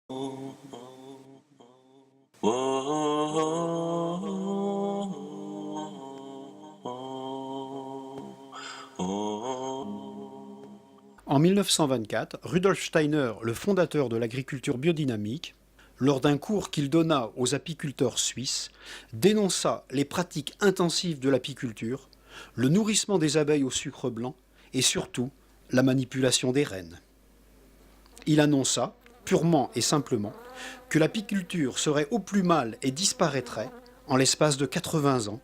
En 1924, Rudolf Steiner, le fondateur de l'agriculture biodynamique, lors d'un cours qu'il donna aux apiculteurs suisses, dénonça les pratiques intensives de l'apiculture, le nourrissement des abeilles au sucre blanc et surtout la manipulation des reines. Il annonça, purement et simplement, que l'apiculture serait au plus mal et disparaîtrait en l'espace de 80 ans,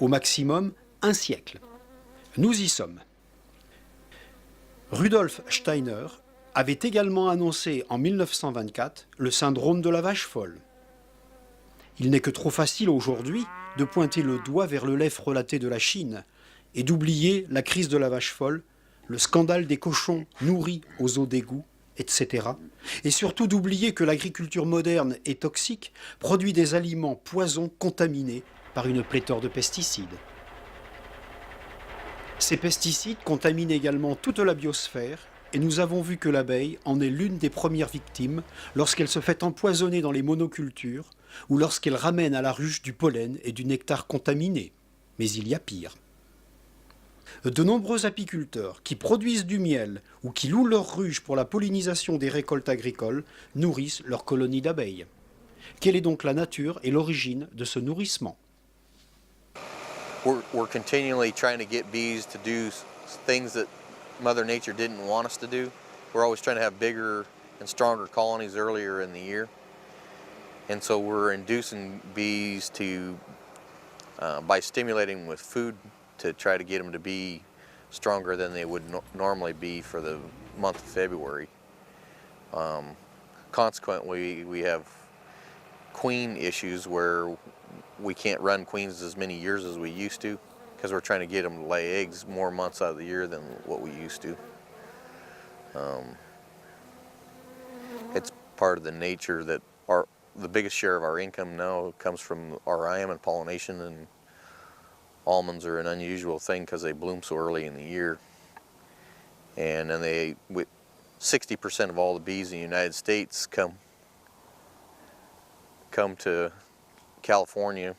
au maximum un siècle. Nous y sommes. Rudolf Steiner avait également annoncé en 1924 le syndrome de la vache folle. Il n'est que trop facile aujourd'hui de pointer le doigt vers le lait frelaté de la Chine et d'oublier la crise de la vache folle, le scandale des cochons nourris aux eaux d'égout, etc. Et surtout d'oublier que l'agriculture moderne et toxique produit des aliments poisons contaminés par une pléthore de pesticides. Ces pesticides contaminent également toute la biosphère et nous avons vu que l'abeille en est l'une des premières victimes lorsqu'elle se fait empoisonner dans les monocultures ou lorsqu'elle ramène à la ruche du pollen et du nectar contaminés. Mais il y a pire. De nombreux apiculteurs qui produisent du miel ou qui louent leurs ruches pour la pollinisation des récoltes agricoles nourrissent leurs colonies d'abeilles. Quelle est donc la nature et l'origine de ce nourrissement ? We're continually trying to get bees to do things that Mother Nature didn't want us to do. We're always trying to have bigger and stronger colonies earlier in the year. And so we're inducing bees to, by stimulating them with food, to try to get them to be stronger than they would normally be for the month of February. Consequently, we have queen issues where we can't run queens as many years as we used to because we're trying to get them to lay eggs more months out of the year than what we used to. It's part of the nature that the biggest share of our income now comes from RIM and pollination, and almonds are an unusual thing because they bloom so early in the year. And then 60% of all the bees in the United States come to California.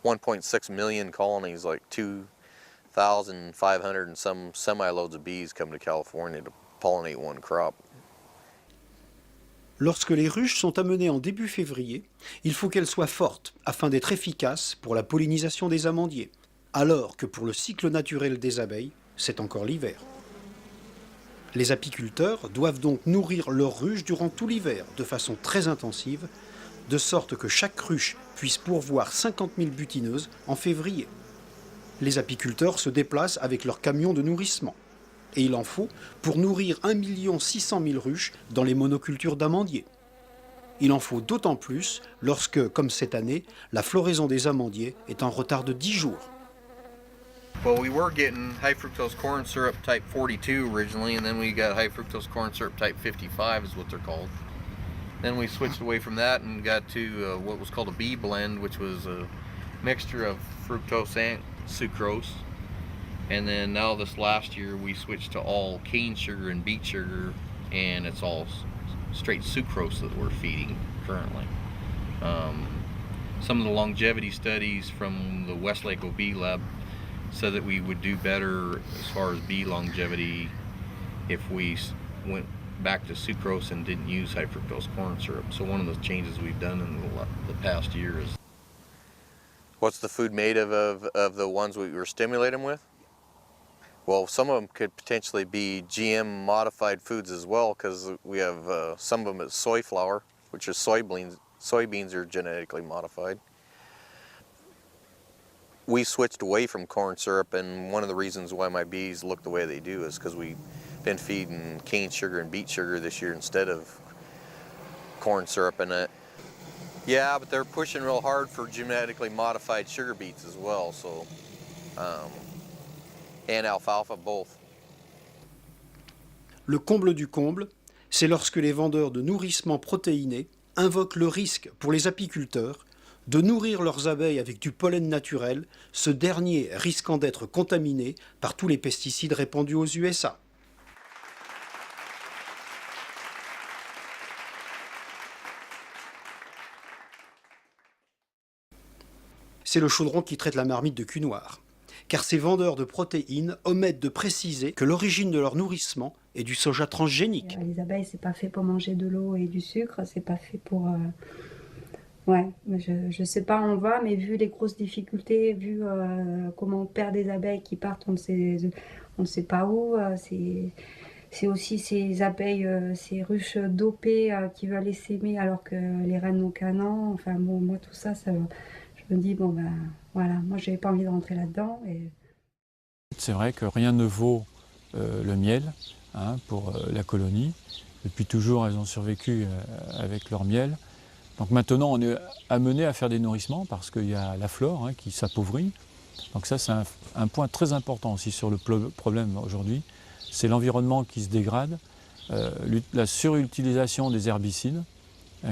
1.6 million colonies, like 2,500 and some semi-loads of bees come to California to pollinate one crop. Lorsque les ruches sont amenées en début février, il faut qu'elles soient fortes afin d'être efficaces pour la pollinisation des amandiers, alors que pour le cycle naturel des abeilles, c'est encore l'hiver. Les apiculteurs doivent donc nourrir leurs ruches durant tout l'hiver de façon très intensive, de sorte que chaque ruche puisse pourvoir 50 000 butineuses en février. Les apiculteurs se déplacent avec leurs camions de nourrissement. Et il en faut pour nourrir 1 600 000 ruches dans les monocultures d'amandiers. Il en faut d'autant plus lorsque, comme cette année, la floraison des amandiers est en retard de 10 jours. Well, we were getting high fructose corn syrup type 42 originally, and then we got high fructose corn syrup type 55 is what they're called. Then we switched away from that and got to what was called a bee blend, which was a mixture of fructose and sucrose. And then now this last year we switched to all cane sugar and beet sugar, and it's all straight sucrose that we're feeding currently. Some of the longevity studies from the Westlake OB lab said that we would do better as far as bee longevity if we went back to sucrose and didn't use high fructose corn syrup. So one of the changes we've done in the past year is... What's the food made of the ones we were stimulating them with? Well, some of them could potentially be GM modified foods as well, because we have some of them as soy flour, which is soybeans. Soybeans are genetically modified. We switched away from corn syrup, and one of the reasons why my bees look the way they do is because we've been feeding cane sugar and beet sugar this year instead of corn syrup in it. Yeah, but they're pushing real hard for genetically modified sugar beets as well, so and alfalfa, both. Le comble du comble, c'est lorsque les vendeurs de nourrissement protéiné invoquent le risque pour les apiculteurs de nourrir leurs abeilles avec du pollen naturel, ce dernier risquant d'être contaminé par tous les pesticides répandus aux USA. c'est le chaudron qui traite la marmite de cul noir. Car ces vendeurs de protéines omettent de préciser que l'origine de leur nourrissement est du soja transgénique. Les abeilles, c'est pas fait pour manger de l'eau et du sucre, c'est pas fait pour... Ouais, je sais pas où on va, mais vu les grosses difficultés, vu comment on perd des abeilles qui partent, on ne sait pas où, c'est aussi ces abeilles, ces ruches dopées qui veulent les s'aimer alors que les reines n'ont qu'un an. Enfin bon, moi tout ça, je me dis, bon ben voilà, moi j'avais pas envie de rentrer là-dedans. Et... C'est vrai que rien ne vaut le miel pour la colonie. Depuis toujours, elles ont survécu avec leur miel. Donc maintenant, on est amené à faire des nourrissements parce qu'il y a la flore qui s'appauvrit. Donc ça, c'est un point très important aussi sur le problème aujourd'hui. C'est l'environnement qui se dégrade, la surutilisation des herbicides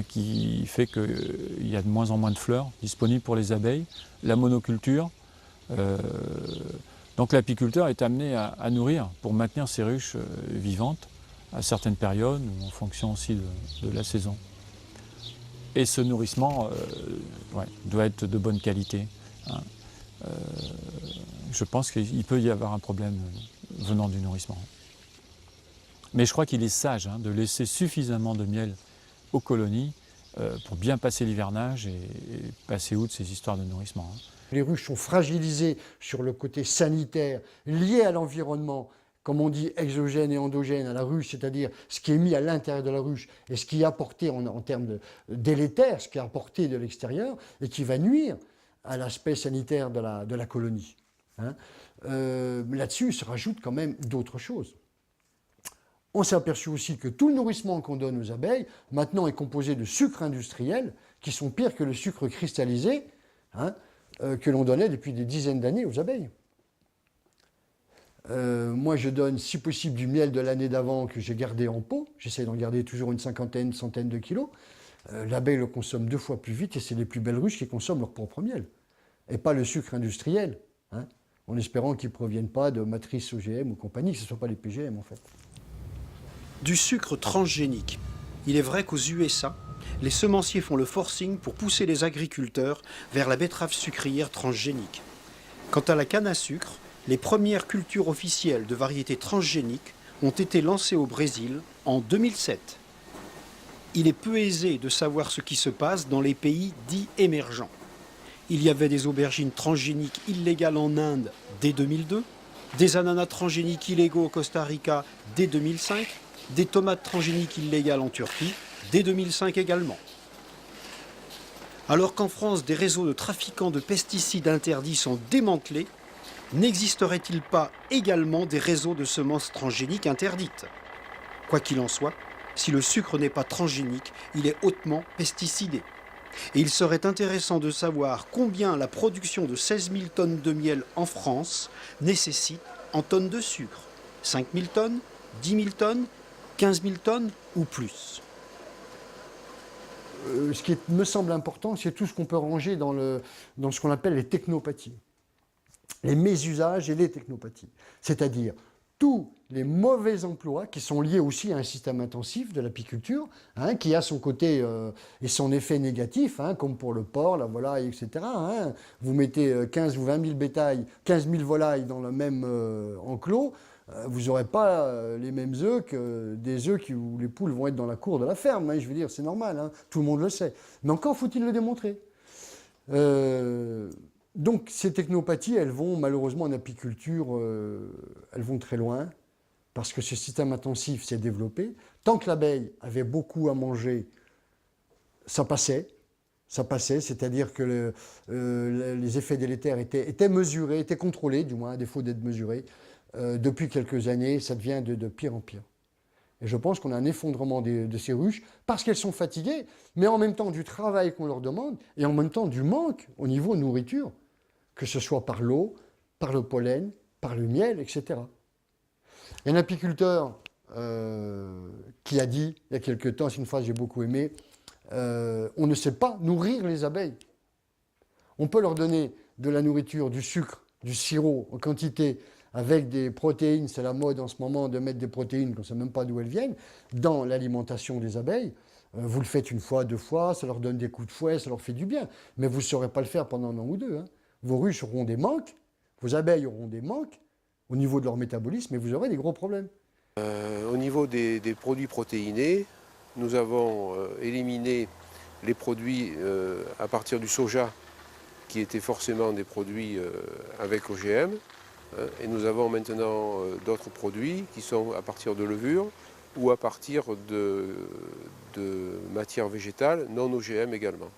qui fait qu'il y a de moins en moins de fleurs disponibles pour les abeilles, la monoculture. Donc l'apiculteur est amené à nourrir pour maintenir ses ruches vivantes à certaines périodes ou en fonction aussi de la saison. Et ce nourrissement doit être de bonne qualité. Je pense qu'il peut y avoir un problème venant du nourrissement. Mais je crois qu'il est sage de laisser suffisamment de miel aux colonies pour bien passer l'hivernage et passer outre ces histoires de nourrissement. Les ruches sont fragilisées sur le côté sanitaire lié à l'environnement, comme on dit, exogène et endogène à la ruche, c'est-à-dire ce qui est mis à l'intérieur de la ruche et ce qui est apporté en termes de délétère, ce qui est apporté de l'extérieur et qui va nuire à l'aspect sanitaire de la colonie. Là-dessus, se rajoutent quand même d'autres choses. On s'est aperçu aussi que tout le nourrissement qu'on donne aux abeilles, maintenant, est composé de sucres industriels qui sont pires que le sucre cristallisé que l'on donnait depuis des dizaines d'années aux abeilles. Moi, je donne, si possible, du miel de l'année d'avant que j'ai gardé en pot. J'essaie d'en garder toujours une centaine de kilos. L'abeille le consomme 2 fois plus vite et c'est les plus belles ruches qui consomment leur propre miel. Et pas le sucre industriel, en espérant qu'ils ne proviennent pas de matrices OGM ou compagnie, que ce ne soit pas les PGM en fait. Du sucre transgénique. Il est vrai qu'aux USA, les semenciers font le forcing pour pousser les agriculteurs vers la betterave sucrière transgénique. Quant à la canne à sucre, les premières cultures officielles de variétés transgéniques ont été lancées au Brésil en 2007. Il est peu aisé de savoir ce qui se passe dans les pays dits émergents. Il y avait des aubergines transgéniques illégales en Inde dès 2002, des ananas transgéniques illégaux au Costa Rica dès 2005, des tomates transgéniques illégales en Turquie dès 2005 également. Alors qu'en France, des réseaux de trafiquants de pesticides interdits sont démantelés, n'existerait-il pas également des réseaux de semences transgéniques interdites? Quoi qu'il en soit, si le sucre n'est pas transgénique, il est hautement pesticidé. Et il serait intéressant de savoir combien la production de 16 000 tonnes de miel en France nécessite en tonnes de sucre. 5 000 tonnes, 10 000 tonnes, 15 000 tonnes ou plus. Ce qui me semble important, c'est tout ce qu'on peut ranger dans ce qu'on appelle les technopathies. Les mésusages et les technopathies. C'est-à-dire tous les mauvais emplois qui sont liés aussi à un système intensif de l'apiculture, qui a son côté et son effet négatif, comme pour le porc, la volaille, etc. Vous mettez 15 ou 20 000 bétails, 15 000 volailles dans le même enclos, vous n'aurez pas les mêmes œufs que des œufs où les poules vont être dans la cour de la ferme. Je veux dire, c'est normal, tout le monde le sait. Mais encore faut-il le démontrer. Donc ces technopathies, elles vont malheureusement en apiculture, elles vont très loin, parce que ce système intensif s'est développé. Tant que l'abeille avait beaucoup à manger, ça passait, c'est-à-dire que les effets délétères étaient mesurés, étaient contrôlés, du moins à défaut d'être mesurés. Depuis quelques années, ça devient de pire en pire. Et je pense qu'on a un effondrement de ces ruches parce qu'elles sont fatiguées, mais en même temps du travail qu'on leur demande et en même temps du manque au niveau nourriture, que ce soit par l'eau, par le pollen, par le miel, etc. Il y a un apiculteur qui a dit, il y a quelque temps, c'est une phrase que j'ai beaucoup aimée, on ne sait pas nourrir les abeilles. On peut leur donner de la nourriture, du sucre, du sirop en quantité, avec des protéines, c'est la mode en ce moment de mettre des protéines, qu'on ne sait même pas d'où elles viennent, dans l'alimentation des abeilles. Vous le faites une fois, 2 fois, ça leur donne des coups de fouet, ça leur fait du bien. Mais vous ne saurez pas le faire pendant 1 an ou 2. Hein. Vos ruches auront des manques, vos abeilles auront des manques au niveau de leur métabolisme, et vous aurez des gros problèmes. Au niveau des produits protéinés, nous avons éliminé les produits à partir du soja, qui étaient forcément des produits avec OGM. Et nous avons maintenant d'autres produits qui sont à partir de levure ou à partir de matières végétales non OGM également.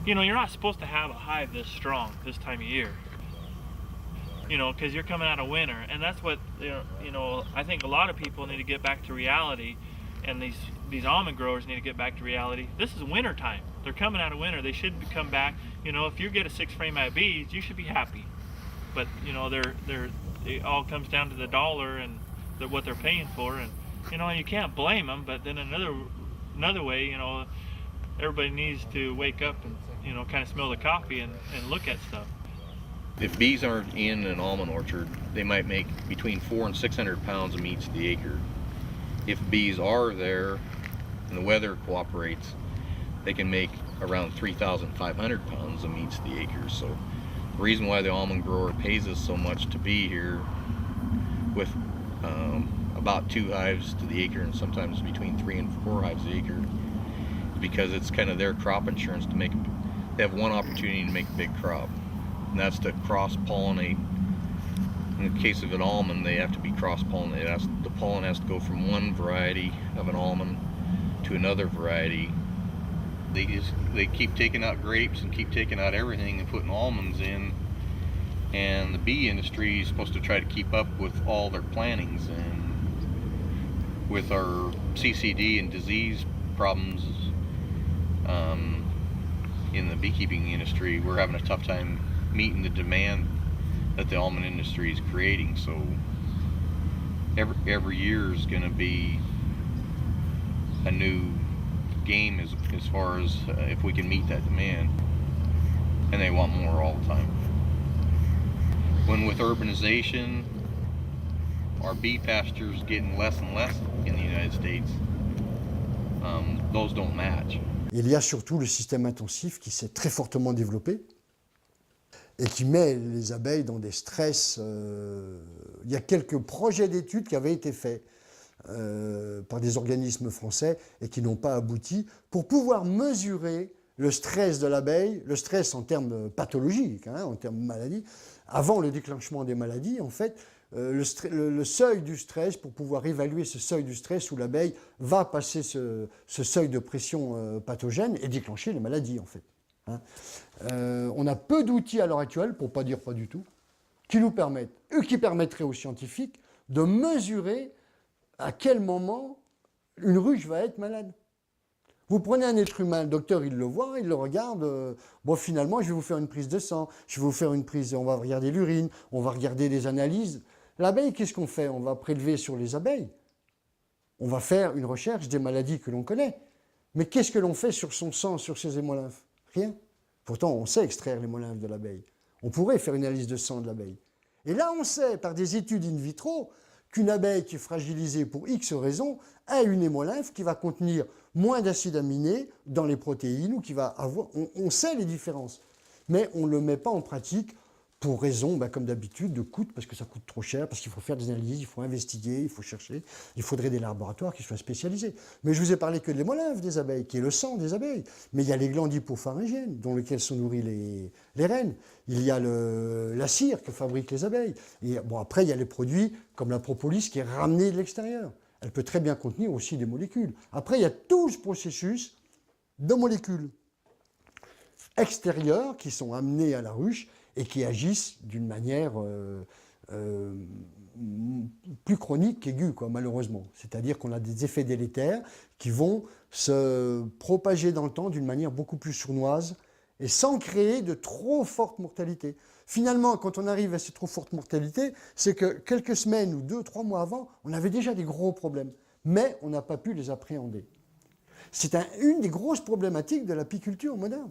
You know, you're not supposed to have a hive this strong this time of year. You know, because you're coming out of winter, and that's what you know. I think a lot of people need to get back to reality, and these almond growers need to get back to reality. This is winter time. They're coming out of winter. They should come back. You know, if you get a 6 frame out of bees, you should be happy. But you know, it all comes down to the dollar and what they're paying for, and you know, you can't blame them. But then another way, you know, everybody needs to wake up and you know, kind of smell the coffee and look at stuff. If bees aren't in an almond orchard, they might make between 400 and 600 pounds of meats to the acre. If bees are there and the weather cooperates, they can make around 3,500 pounds of meats to the acre. So the reason why the almond grower pays us so much to be here with about 2 hives to the acre and sometimes between 3 and 4 hives to the acre is because it's kind of their crop insurance to make. They have one opportunity to make a big crop, and that's to cross-pollinate. In the case of an almond, they have to be cross-pollinated. The pollen has to go from one variety of an almond to another variety. They keep taking out grapes and keep taking out everything and putting almonds in, and the bee industry is supposed to try to keep up with all their plantings, and with our CCD and disease problems in the beekeeping industry, we're having a tough time meeting the demand that the almond industry is creating. So every year is going to be a new game as far as if we can meet that demand, and they want more all the time. When with urbanization, our bee pastures getting less and less in the United States, those don't match. Il y a surtout le système intensif qui s'est très fortement développé et qui met les abeilles dans des stress. Il y a quelques projets d'études qui avaient été faits par des organismes français et qui n'ont pas abouti pour pouvoir mesurer le stress de l'abeille, le stress en termes pathologiques, hein, en termes de maladies. Avant le déclenchement des maladies, en fait, le seuil du stress, pour pouvoir évaluer ce seuil du stress où l'abeille va passer ce seuil de pression pathogène et déclencher les maladies, en fait. Hein. On a peu d'outils à l'heure actuelle, pour ne pas dire pas du tout, qui nous permettent, qui permettraient aux scientifiques de mesurer à quel moment une ruche va être malade. Vous prenez un être humain, le docteur il le voit, il le regarde, bon finalement je vais vous faire une prise de sang, je vais vous faire une prise, on va regarder l'urine, on va regarder les analyses. L'abeille, qu'est-ce qu'on fait? On va prélever sur les abeilles, on va faire une recherche des maladies que l'on connaît. Mais qu'est-ce que l'on fait sur son sang, sur ses hémolymphes? Rien. Pourtant on sait extraire l'hémolymphe de l'abeille. On pourrait faire une analyse de sang de l'abeille. Et là on sait par des études in vitro qu'une abeille qui est fragilisée pour X raisons a une hémolymphe qui va contenir moins d'acides aminés dans les protéines ou qui va avoir... On sait les différences, mais on ne le met pas en pratique pour raison, comme d'habitude, de coût, parce que ça coûte trop cher, parce qu'il faut faire des analyses, il faut investiguer, il faut chercher, il faudrait des laboratoires qui soient spécialisés. Mais je vous ai parlé que de l'hémolymphe des abeilles, qui est le sang des abeilles. Mais il y a les glandes hypopharyngiennes, dont lesquelles sont nourries les reines. Il y a la cire que fabriquent les abeilles. Et bon, après, il y a les produits comme la propolis qui est ramenée de l'extérieur. Elle peut très bien contenir aussi des molécules. Après, il y a tout ce processus de molécules extérieures qui sont amenées à la ruche et qui agissent d'une manière plus chronique qu'aiguë, malheureusement. C'est-à-dire qu'on a des effets délétères qui vont se propager dans le temps d'une manière beaucoup plus sournoise et sans créer de trop forte mortalité. Finalement, quand on arrive à cette trop forte mortalité, c'est que quelques semaines ou 2-3 mois avant, on avait déjà des gros problèmes. mais on n'a pas pu les appréhender. C'est une des grosses problématiques de l'apiculture moderne.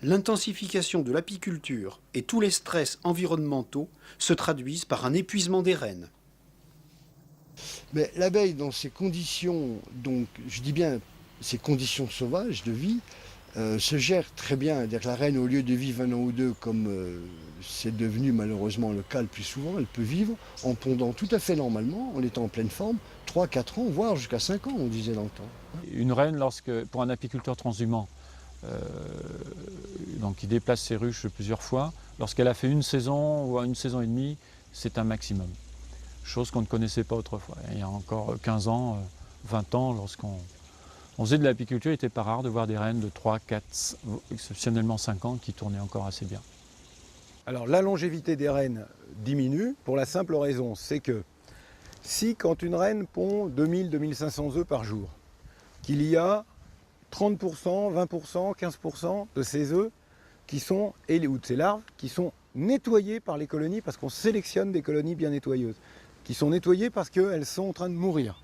L'intensification de l'apiculture et tous les stress environnementaux se traduisent par un épuisement des reines. Mais l'abeille, dans ces conditions, donc je dis bien ces conditions sauvages de vie, se gère très bien. C'est-à-dire que la reine, au lieu de vivre 1 an ou 2, comme c'est devenu malheureusement le cas le plus souvent, elle peut vivre en pondant tout à fait normalement, en étant en pleine forme, 3, 4 ans, voire jusqu'à 5 ans, on disait dans le temps. Une reine, pour un apiculteur transhumant, donc qui déplace ses ruches plusieurs fois, lorsqu'elle a fait une saison ou une saison et demie, c'est un maximum. Chose qu'on ne connaissait pas autrefois. Il y a encore 15 ans, 20 ans, lorsqu'on faisait de l'apiculture, il n'était pas rare de voir des reines de 3, 4, exceptionnellement 5 ans qui tournaient encore assez bien. Alors la longévité des reines diminue pour la simple raison, c'est que si quand une reine pond 2000-2500 œufs par jour, qu'il y a 30%, 20%, 15% de ces œufs qui sont, ou de ces larves, qui sont nettoyées par les colonies, parce qu'on sélectionne des colonies bien nettoyeuses, qui sont nettoyées parce qu'elles sont en train de mourir,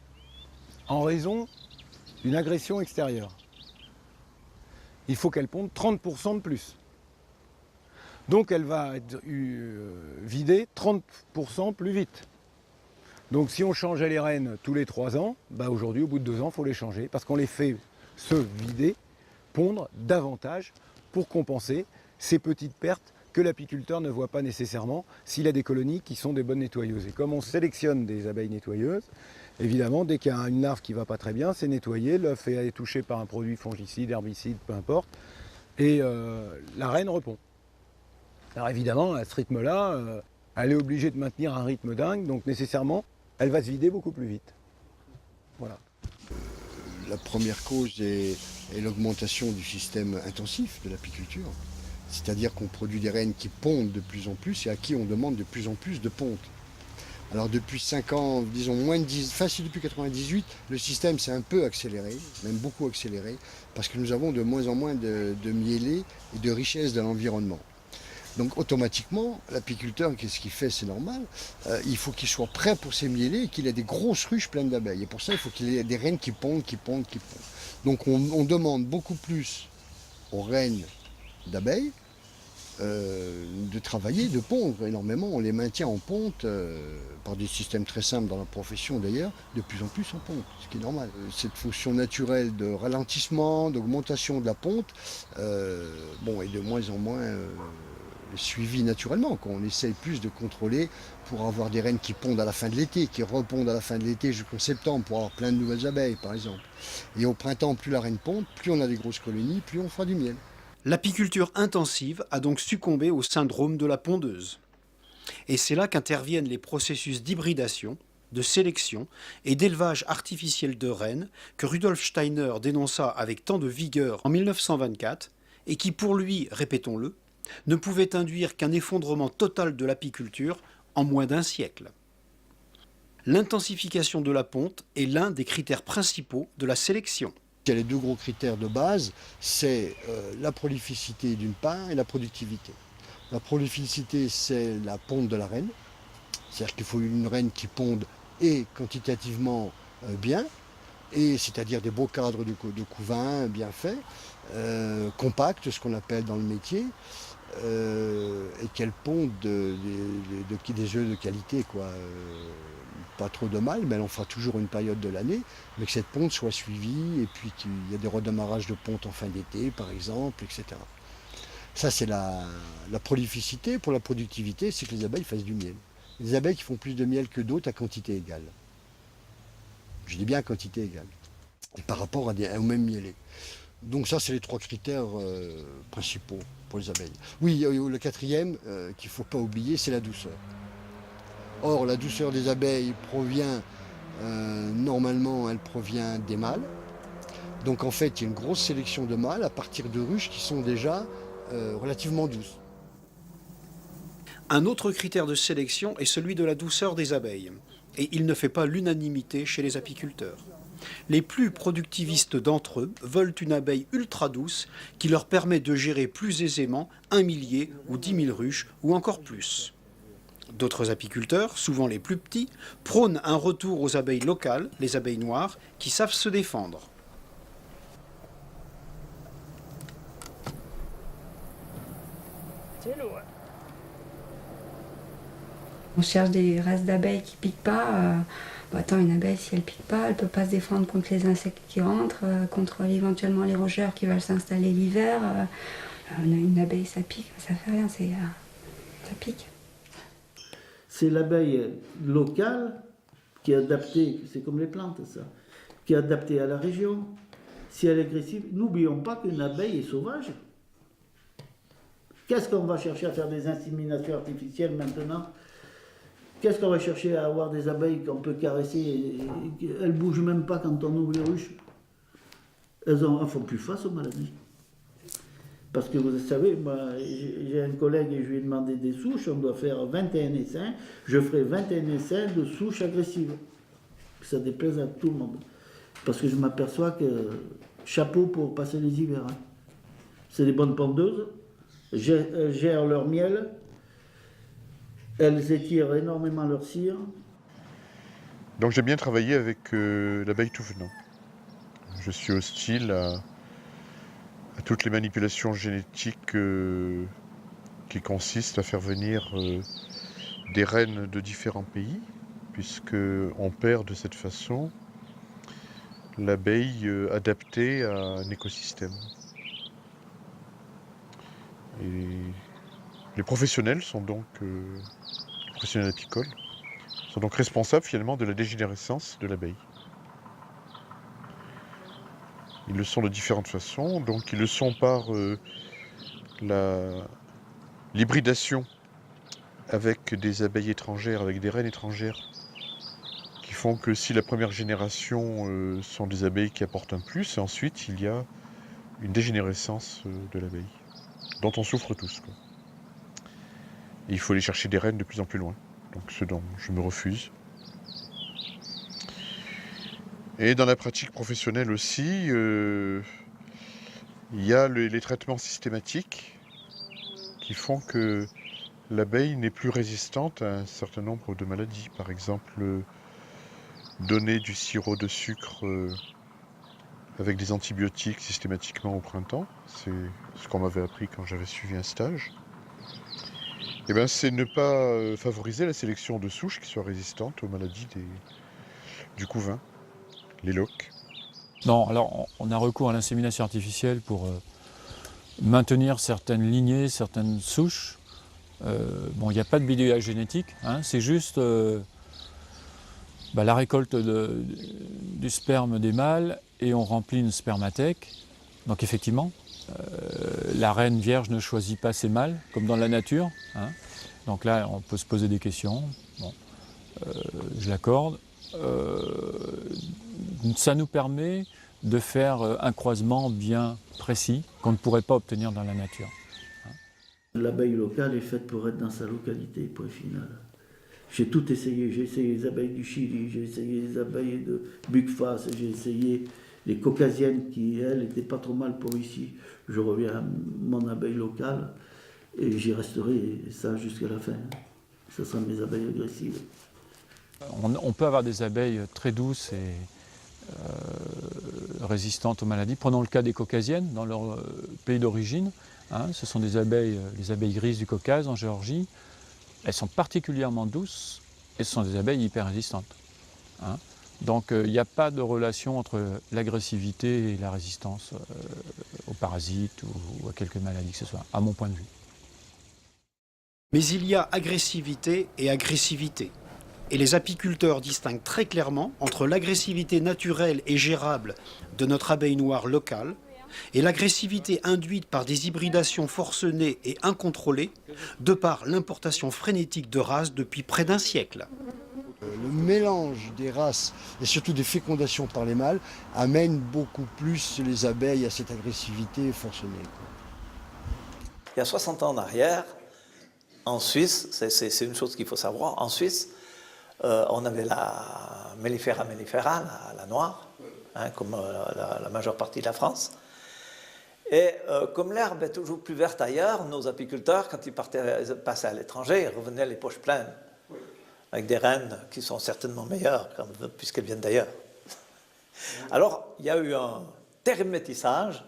en raison d'une agression extérieure. Il faut qu'elle pondent 30% de plus. Donc elle va être vidée 30% plus vite. Donc si on changeait les reines tous les 3 ans, bah aujourd'hui au bout de 2 ans, il faut les changer, parce qu'on les fait se vider, pondre davantage pour compenser ces petites pertes que l'apiculteur ne voit pas nécessairement s'il a des colonies qui sont des bonnes nettoyeuses. Et comme on sélectionne des abeilles nettoyeuses, évidemment, dès qu'il y a une larve qui ne va pas très bien, c'est nettoyé, l'œuf est touché par un produit fongicide, herbicide, peu importe, et la reine repond. Alors évidemment, à ce rythme-là, elle est obligée de maintenir un rythme dingue, donc nécessairement, elle va se vider beaucoup plus vite. Voilà. La première cause est l'augmentation du système intensif de l'apiculture. C'est-à-dire qu'on produit des reines qui pondent de plus en plus et à qui on demande de plus en plus de ponte. Alors depuis 5 ans, disons moins de 10, facile depuis 98, le système s'est un peu accéléré, même beaucoup accéléré, parce que nous avons de moins en moins de miellés et de richesse de l'environnement. Donc automatiquement, l'apiculteur, qu'est-ce qu'il fait? C'est normal. Il faut qu'il soit prêt pour ses miellés et qu'il ait des grosses ruches pleines d'abeilles. Et pour ça, il faut qu'il ait des reines qui pondent. Donc on demande beaucoup plus aux reines d'abeilles de travailler, de pondre énormément. On les maintient en ponte par des systèmes très simples dans la profession d'ailleurs, de plus en plus en ponte, ce qui est normal. Cette fonction naturelle de ralentissement, d'augmentation de la ponte, est de moins en moins suivi naturellement. On essaye plus de contrôler pour avoir des reines qui pondent à la fin de l'été, qui repondent à la fin de l'été jusqu'en septembre pour avoir plein de nouvelles abeilles par exemple. Et au printemps, plus la reine pond, plus on a des grosses colonies, plus on fera du miel. L'apiculture intensive a donc succombé au syndrome de la pondeuse. Et c'est là qu'interviennent les processus d'hybridation, de sélection et d'élevage artificiel de reines que Rudolf Steiner dénonça avec tant de vigueur en 1924 et qui pour lui, répétons-le, ne pouvait induire qu'un effondrement total de l'apiculture en moins d'1 siècle. L'intensification de la ponte est l'un des critères principaux de la sélection. Il y a les 2 gros critères de base, c'est la prolificité d'une part et la productivité. La prolificité, c'est la ponte de la reine, c'est-à-dire qu'il faut une reine qui ponde et quantitativement bien, et c'est-à-dire des beaux cadres de couvain bien faits, compacts, ce qu'on appelle dans le métier, et qu'elle ponde des œufs de qualité, quoi. Pas trop de mal, mais elle en fera toujours une période de l'année, mais que cette ponte soit suivie, et puis qu'il y a des redémarrages de ponte en fin d'été, par exemple, etc. Ça, c'est la prolificité. Pour la productivité, c'est que les abeilles fassent du miel. Les abeilles qui font plus de miel que d'autres à quantité égale. Je dis bien à quantité égale. Et par rapport au même mielé. Donc ça, c'est les 3 critères principaux pour les abeilles. Oui, le 4e qu'il ne faut pas oublier, c'est la douceur. Or, la douceur des abeilles provient, normalement, elle provient des mâles. Donc en fait, il y a une grosse sélection de mâles à partir de ruches qui sont déjà relativement douces. Un autre critère de sélection est celui de la douceur des abeilles. Et il ne fait pas l'unanimité chez les apiculteurs. Les plus productivistes d'entre eux veulent une abeille ultra douce qui leur permet de gérer plus aisément 1 millier ou 10 000 ruches ou encore plus. D'autres apiculteurs, souvent les plus petits, prônent un retour aux abeilles locales, les abeilles noires, qui savent se défendre. On cherche des races d'abeilles qui piquent pas. Attends, une abeille, si elle pique pas, elle peut pas se défendre contre les insectes qui rentrent, contre éventuellement les rongeurs qui veulent s'installer l'hiver. Une abeille, ça pique, ça fait rien, ça pique. C'est l'abeille locale qui est adaptée, c'est comme les plantes ça, qui est adaptée à la région. Si elle est agressive, n'oublions pas qu'une abeille est sauvage. Qu'est-ce qu'on va chercher à faire des inséminations artificielles maintenant? Qu'est-ce qu'on va chercher à avoir des abeilles qu'on peut caresser? Elles ne bougent même pas quand on ouvre les ruches. Elles ne font plus face aux maladies. Parce que vous savez, moi, j'ai un collègue et je lui ai demandé des souches, on doit faire 21 essais. Je ferai 21 essais de souches agressives. Ça déplaise à tout le monde. Parce que je m'aperçois que chapeau pour passer les hivers. Hein. C'est des bonnes pondeuses, elles gèrent leur miel, elles étirent énormément leur cire. Donc j'ai bien travaillé avec l'abeille tout venant. Je suis hostile à toutes les manipulations génétiques qui consistent à faire venir des reines de différents pays, puisqu'on perd de cette façon l'abeille adaptée à un écosystème. Et les professionnels sont donc, les professionnels apicoles, sont donc responsables finalement de la dégénérescence de l'abeille. Ils le sont de différentes façons, donc ils le sont par l'hybridation avec des abeilles étrangères, avec des reines étrangères, qui font que si la première génération sont des abeilles qui apportent un plus, ensuite il y a une dégénérescence de l'abeille, dont on souffre tous, quoi. Et il faut aller chercher des reines de plus en plus loin, donc ce dont je me refuse. Et dans la pratique professionnelle aussi, il y a les traitements systématiques qui font que l'abeille n'est plus résistante à un certain nombre de maladies. Par exemple, donner du sirop de sucre avec des antibiotiques systématiquement au printemps, c'est ce qu'on m'avait appris quand j'avais suivi un stage. Et bien, c'est ne pas favoriser la sélection de souches qui soient résistantes aux maladies du couvain. Les loques. Non, alors on a recours à l'insémination artificielle pour maintenir certaines lignées, certaines souches. Bon, il n'y a pas de bidouillage génétique, hein, c'est juste la récolte du sperme des mâles et on remplit une spermathèque. Donc effectivement, la reine vierge ne choisit pas ses mâles, comme dans la nature. Hein. Donc là, on peut se poser des questions. Bon, je l'accorde. Ça nous permet de faire un croisement bien précis qu'on ne pourrait pas obtenir dans la nature. L'abeille locale est faite pour être dans sa localité, point final. J'ai tout essayé. J'ai essayé les abeilles du Chili, j'ai essayé les abeilles de Buckfast, j'ai essayé les caucasiennes qui, elles, n'étaient pas trop mal pour ici. Je reviens à mon abeille locale et j'y resterai, ça jusqu'à la fin. Ce sont mes abeilles agressives. On peut avoir des abeilles très douces et résistantes aux maladies. Prenons le cas des caucasiennes dans leur pays d'origine. Hein, ce sont des abeilles, les abeilles grises du Caucase en Géorgie. Elles sont particulièrement douces et ce sont des abeilles hyper résistantes. Hein. Donc il n'y a pas de relation entre l'agressivité et la résistance aux parasites ou à quelque maladie que ce soit, à mon point de vue. Mais il y a agressivité et agressivité. Et les apiculteurs distinguent très clairement entre l'agressivité naturelle et gérable de notre abeille noire locale et l'agressivité induite par des hybridations forcenées et incontrôlées de par l'importation frénétique de races depuis près d'un siècle. Le mélange des races et surtout des fécondations par les mâles amène beaucoup plus les abeilles à cette agressivité forcenée. Il y a 60 ans en arrière, en Suisse, c'est une chose qu'il faut savoir, en Suisse, on avait la mellifera, la noire, hein, comme la majeure partie de la France. Et comme l'herbe est toujours plus verte ailleurs, nos apiculteurs, quand ils passaient à l'étranger, ils revenaient les poches pleines, avec des reines qui sont certainement meilleures, puisqu'elles viennent d'ailleurs. Alors, il y a eu un termétissage,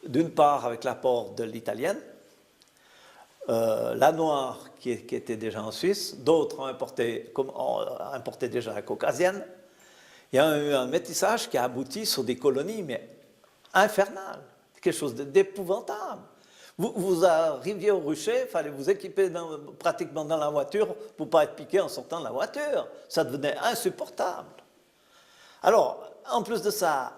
d'une part avec l'apport de l'italienne, la noire qui était déjà en Suisse, d'autres ont importé déjà la caucasienne. Il y a eu un métissage qui a abouti sur des colonies, mais infernales, quelque chose d'épouvantable. Vous arriviez au rucher, il fallait vous équiper pratiquement dans la voiture pour ne pas être piqué en sortant de la voiture. Ça devenait insupportable. Alors, en plus de ça,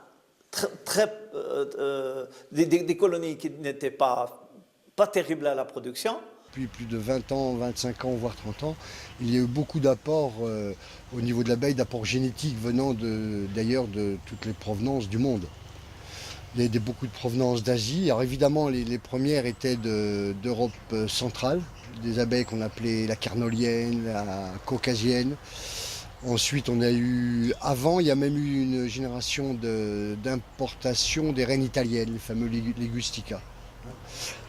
des colonies qui n'étaient pas terribles à la production. Depuis plus de 20 ans, 25 ans, voire 30 ans, il y a eu beaucoup d'apports au niveau de l'abeille, d'apports génétiques venant d'ailleurs de toutes les provenances du monde. Il y a beaucoup de provenances d'Asie. Alors évidemment, les premières étaient d'Europe centrale, des abeilles qu'on appelait la carnolienne, la caucasienne. Ensuite, on a eu, avant, il y a même eu une génération d'importation des reines italiennes, les fameux Ligustica.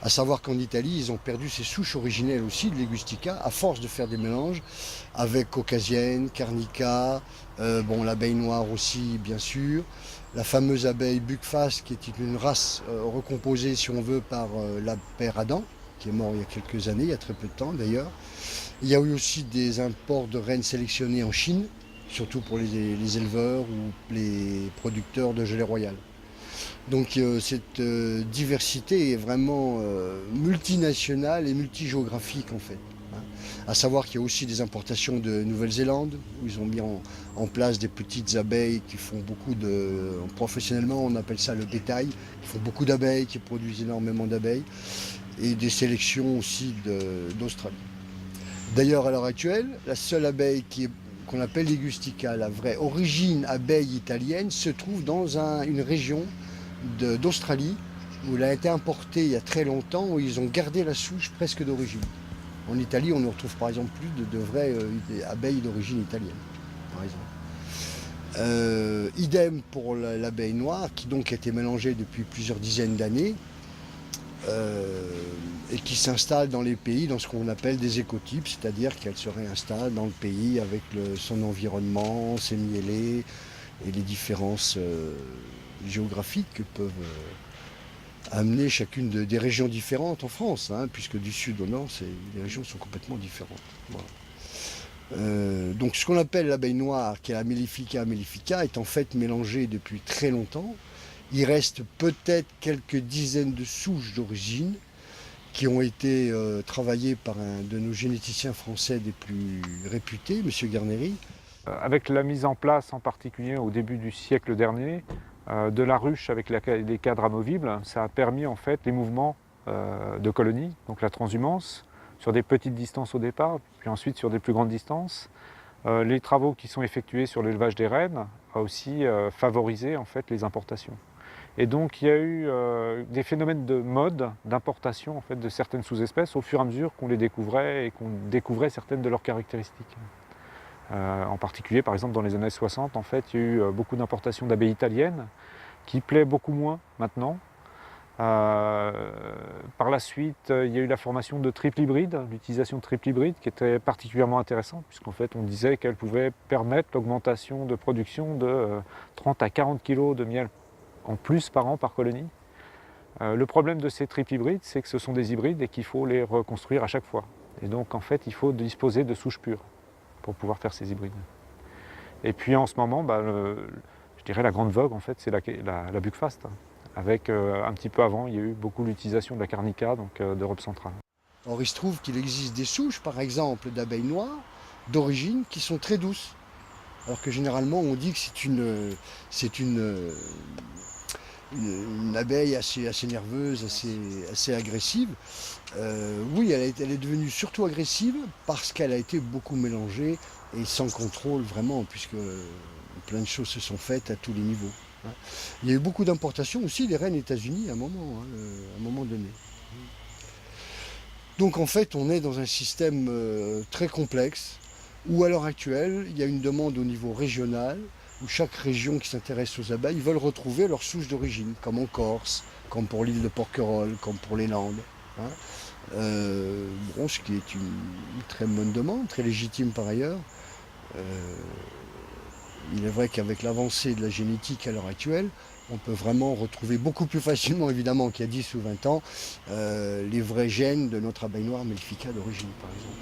À savoir qu'en Italie, ils ont perdu ces souches originelles aussi de Ligustica, à force de faire des mélanges avec caucasienne, carnica, l'abeille noire aussi, bien sûr. La fameuse abeille Buckfast, qui est une race recomposée, si on veut, par la père Adam, qui est mort il y a quelques années, il y a très peu de temps d'ailleurs. Il y a eu aussi des imports de reines sélectionnées en Chine, surtout pour les éleveurs ou les producteurs de gelée royale. Donc cette diversité est vraiment multinationale et multigéographique en fait. À savoir qu'il y a aussi des importations de Nouvelle-Zélande, où ils ont mis en place des petites abeilles qui font beaucoup professionnellement on appelle ça le bétail, qui font beaucoup d'abeilles, qui produisent énormément d'abeilles, et des sélections aussi d'Australie. D'ailleurs, à l'heure actuelle, la seule abeille qu'on appelle Ligustica, la vraie origine abeille italienne, se trouve dans une région d'Australie, où elle a été importée il y a très longtemps, où ils ont gardé la souche presque d'origine. En Italie, on ne retrouve par exemple plus de vraies abeilles d'origine italienne, par exemple. Idem pour l'abeille noire, qui donc a été mélangée depuis plusieurs dizaines d'années, et qui s'installe dans les pays dans ce qu'on appelle des écotypes, c'est-à-dire qu'elle se réinstalle dans le pays avec son environnement, ses mielés et les différences géographiques que peuvent amener chacune des régions différentes en France, puisque du sud au nord, les régions sont complètement différentes. Voilà. Donc ce qu'on appelle l'abeille noire, qui est la Mellifica mellifica, est en fait mélangée depuis très longtemps. Il reste peut-être quelques dizaines de souches d'origine qui ont été travaillées par un de nos généticiens français des plus réputés, M. Garnery. Avec la mise en place, en particulier au début du siècle dernier, de la ruche avec les cadres amovibles, ça a permis en fait les mouvements de colonies, donc la transhumance, sur des petites distances au départ, puis ensuite sur des plus grandes distances. Les travaux qui sont effectués sur l'élevage des reines a aussi favorisé en fait les importations. Et donc il y a eu des phénomènes de mode, d'importation en fait, de certaines sous-espèces au fur et à mesure qu'on les découvrait et qu'on découvrait certaines de leurs caractéristiques. En particulier, par exemple, dans les années 60, en fait, il y a eu beaucoup d'importations d'abeilles italiennes qui plaît beaucoup moins maintenant. Par la suite, il y a eu la formation de triple hybride, l'utilisation de triple hybride qui était particulièrement intéressante puisqu'en fait on disait qu'elle pouvait permettre l'augmentation de production de 30 à 40 kg de miel en plus par an par colonie. Le problème de ces triples hybrides, c'est que ce sont des hybrides et qu'il faut les reconstruire à chaque fois. Et donc en fait, il faut disposer de souches pures pour pouvoir faire ces hybrides. Et puis en ce moment, je dirais la grande vogue en fait, c'est la Buckfast. Avec un petit peu avant, il y a eu beaucoup l'utilisation de la Carnica, donc d'Europe centrale. Or, il se trouve qu'il existe des souches, par exemple, d'abeilles noires, d'origine, qui sont très douces. Alors que généralement, on dit que c'est une abeille assez nerveuse, assez agressive. Oui, elle est devenue surtout agressive parce qu'elle a été beaucoup mélangée et sans contrôle vraiment, puisque plein de choses se sont faites à tous les niveaux. Il y a eu beaucoup d'importations aussi des reines États-Unis à un moment donné. Donc en fait, on est dans un système très complexe où à l'heure actuelle, il y a une demande au niveau régional, où chaque région qui s'intéresse aux abeilles veulent retrouver leur souche d'origine, comme en Corse, comme pour l'île de Porquerolles, comme pour les Landes. Hein. Bon, ce qui est une très bonne demande, très légitime par ailleurs. Il est vrai qu'avec l'avancée de la génétique à l'heure actuelle, on peut vraiment retrouver beaucoup plus facilement, évidemment, qu'il y a 10 ou 20 ans, les vrais gènes de notre abeille noire mellifica d'origine, par exemple.